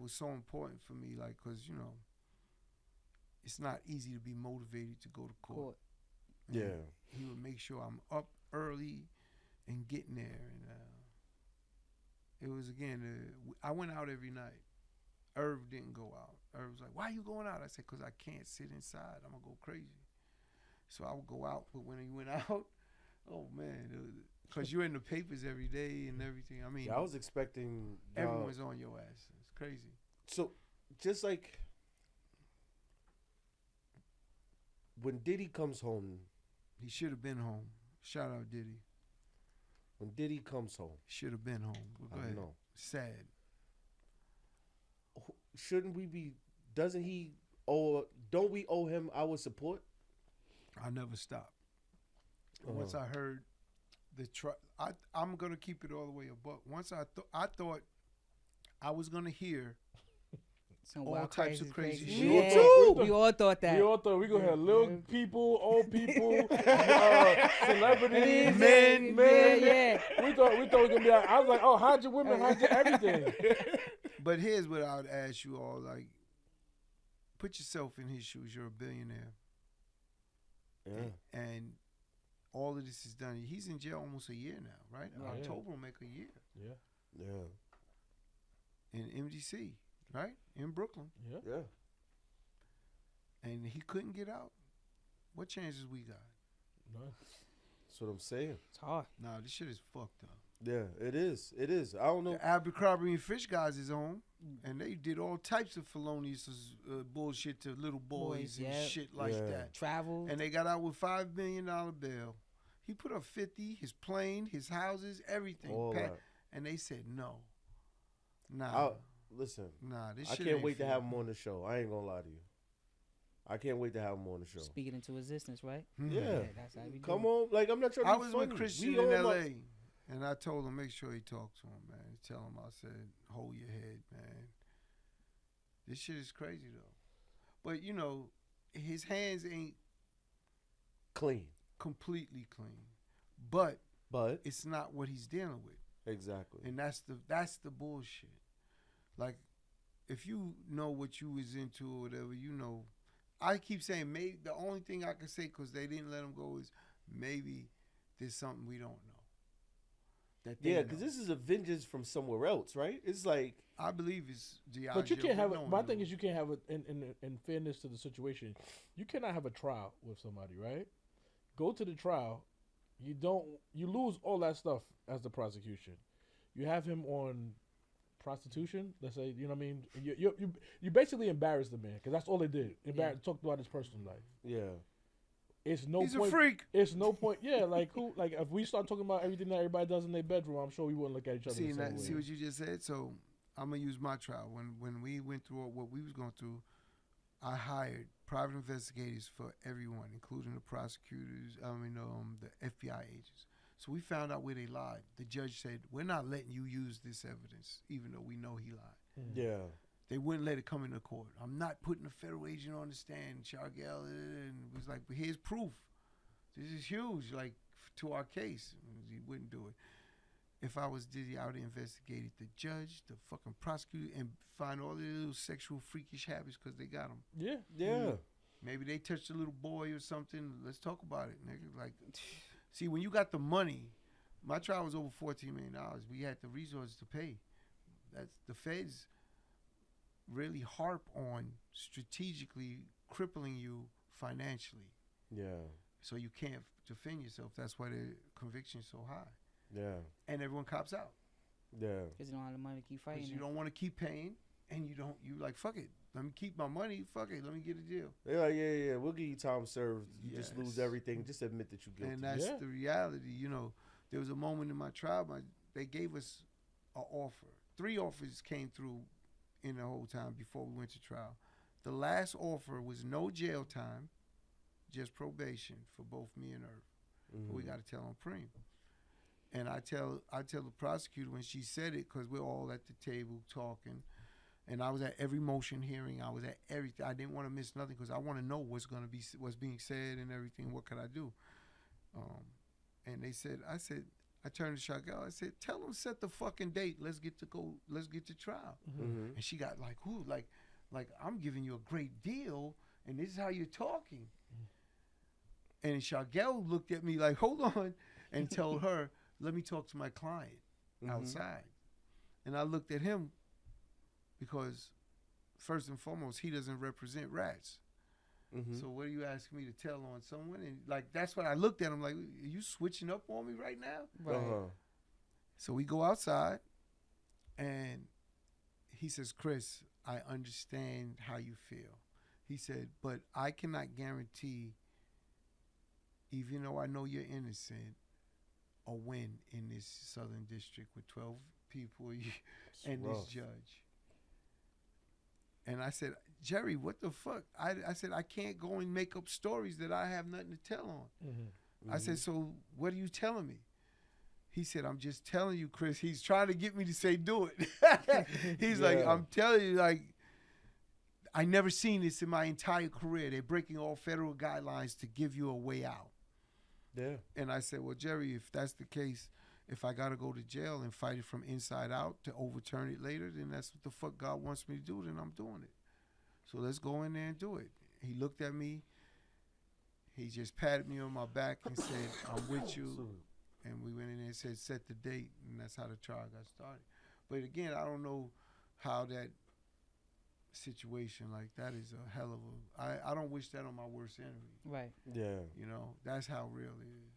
was so important for me, like, because, you know, it's not easy to be motivated to go to court. And Yeah. he would make sure I'm up early and getting there. And it was, again, I went out every night. Irv didn't go out. Irv was like, why you going out? I said, because I can't sit inside. I'm going to go crazy. So I would go out, but when he went out, oh, man, because you're in the papers every day and everything. I mean, Yeah, I was expecting everyone's on your ass. It's crazy. So, just like when Diddy comes home, He should have been home. Shout out Diddy. when Diddy comes home, Should have been home. But go I ahead. know. Sad. Shouldn't we be? Doesn't he owe? Don't we owe him our support? I never stopped. Once I heard I'm gonna keep it all the way above. Once I thought I was gonna hear Some all wild, types of crazy shit. Yeah, too. we all thought that. We all thought we gonna have little people, old people, celebrities, Men. Yeah. We thought we gonna be. I was like, oh, hide your women, hide your everything. But here's what I would ask you all: like, put yourself in his shoes. You're a billionaire, Yeah. and all of this is done. He's in jail almost a year now, right? Oh, yeah. October will make a year Yeah, Yeah. in MDC, right, in Brooklyn, yeah. Yeah. and he couldn't get out. What chances we got? No. That's what I'm saying. It's hard. Nah, this shit is fucked up. Yeah, it is. It is. I don't know. The Abercrombie and Fish guys is on, and they did all types of felonious bullshit to little boys and yeah. shit like Yeah. that. Travel. And they got out with $5 million bail. He put up 50, his plane, his houses, everything. All that. And they said no. Nah. Listen, Nah, this I shit can't ain't wait to fair. have him on the show. I ain't gonna lie to you. I can't wait to have him on the show. Speak it into existence, right? Yeah. That's how we do Come it. on. Like, I'm not trying to I be was funny. with Christian We in all L.A., and I told him, make sure he talk to him, man. Tell him I said, hold your head, man. This shit is crazy, though. But, you know, his hands ain't clean. completely clean. But But it's not what he's dealing with. exactly. And that's the bullshit. Like, if you know what you was into or whatever, you know. I keep saying maybe the only thing I can say, because they didn't let him go, is maybe there's something we don't know. That they Yeah, know. because this is a vengeance from somewhere else, right? It's like, I believe it's G.I. But you Joe, can't have no it. one My thing knows. is, you can't have it. In fairness to the situation, you cannot have a trial with somebody, right? Go to the trial. You lose all that stuff as the prosecution. You have him on prostitution. Let's say, you know what I mean. You basically embarrassed the man because that's all they did. Talked about his personal life. yeah. It's no He's point. a freak. It's no point. Yeah, like who? Like if we start talking about everything that everybody does in their bedroom, I'm sure we wouldn't look at each other See, the same way. see what you just said? So I'm going to use my trial. When we went through what we was going through, I hired private investigators for everyone, including the prosecutors, the FBI agents. So we found out where they lied. The judge said, we're not letting you use this evidence, even though we know he lied. Yeah. They wouldn't let it come into court. I'm not putting a federal agent on the stand, Chargell, and it was like, but here's proof. This is huge, like, to our case. He wouldn't do it. If I was Diddy, I would have investigated the judge, the fucking prosecutor, and find all the little sexual freakish habits because they got them. Yeah. Yeah. Maybe they touched a little boy or something. Let's talk about it, nigga. Like, see, when you got the money, my trial was over $14 million. We had the resources to pay. That's the feds really harp on strategically crippling you financially. Yeah. So you can't defend yourself. That's why the conviction is so high. Yeah. And everyone cops out. Yeah. Because you don't have the money to keep fighting. Because you don't want to keep paying, and you like, fuck it. Let me keep my money. Fuck it. Let me get a deal. They're like, yeah, we'll give you time served. You just Yes. lose everything. Just admit that you're guilty. And that's Yeah. the reality. You know, there was a moment in my trial, they gave us an offer. 3 offers came through in the whole time before we went to trial. The last offer was no jail time, just probation for both me and Irv. Mm-hmm. But we got to tell on Preem. And I tell the prosecutor when she said it, because we're all at the table talking, and I was at every motion hearing. I was at everything. I didn't want to miss nothing because I want to know what's being said and everything. What could I do? And I said, I turned to Chagall. I said, "Tell him set the fucking date. Let's get to trial." Mhm. And she got like, "Who? Like I'm giving you a great deal, and this is how you're talking." And Chagall looked at me like, "Hold on," and told her, "Let me talk to my client outside." And I looked at him because, first and foremost, he doesn't represent rats. So what are you asking me to tell on someone? And like that's what I looked at him like, are you switching up on me right now? Right. So we go outside, and he says, "Chris, I understand how you feel." He said, "But I cannot guarantee, even though I know you're innocent, a win in this Southern District with 12 people and this judge." And I said, "Jerry, what the fuck?" I said, "I can't go and make up stories that I have nothing to tell on." I said, "So what are you telling me?" He said, "I'm just telling you, Chris." He's trying to get me to say, "Do it." He's like, "I'm telling you, like, I never seen this in my entire career. They're breaking all federal guidelines to give you a way out." Yeah. And I said, "Well, Jerry, if that's the case, if I got to go to jail and fight it from inside out to overturn it later, then that's what the fuck God wants me to do, then I'm doing it. So let's go in there and do it." He looked at me. He just patted me on my back and said, "I'm with you." And we went in there and said, "Set the date." And that's how the trial got started. But again, I don't know how that situation like that is a hell of a... I don't wish that on my worst enemy. Right. Yeah. You know, that's how real it is.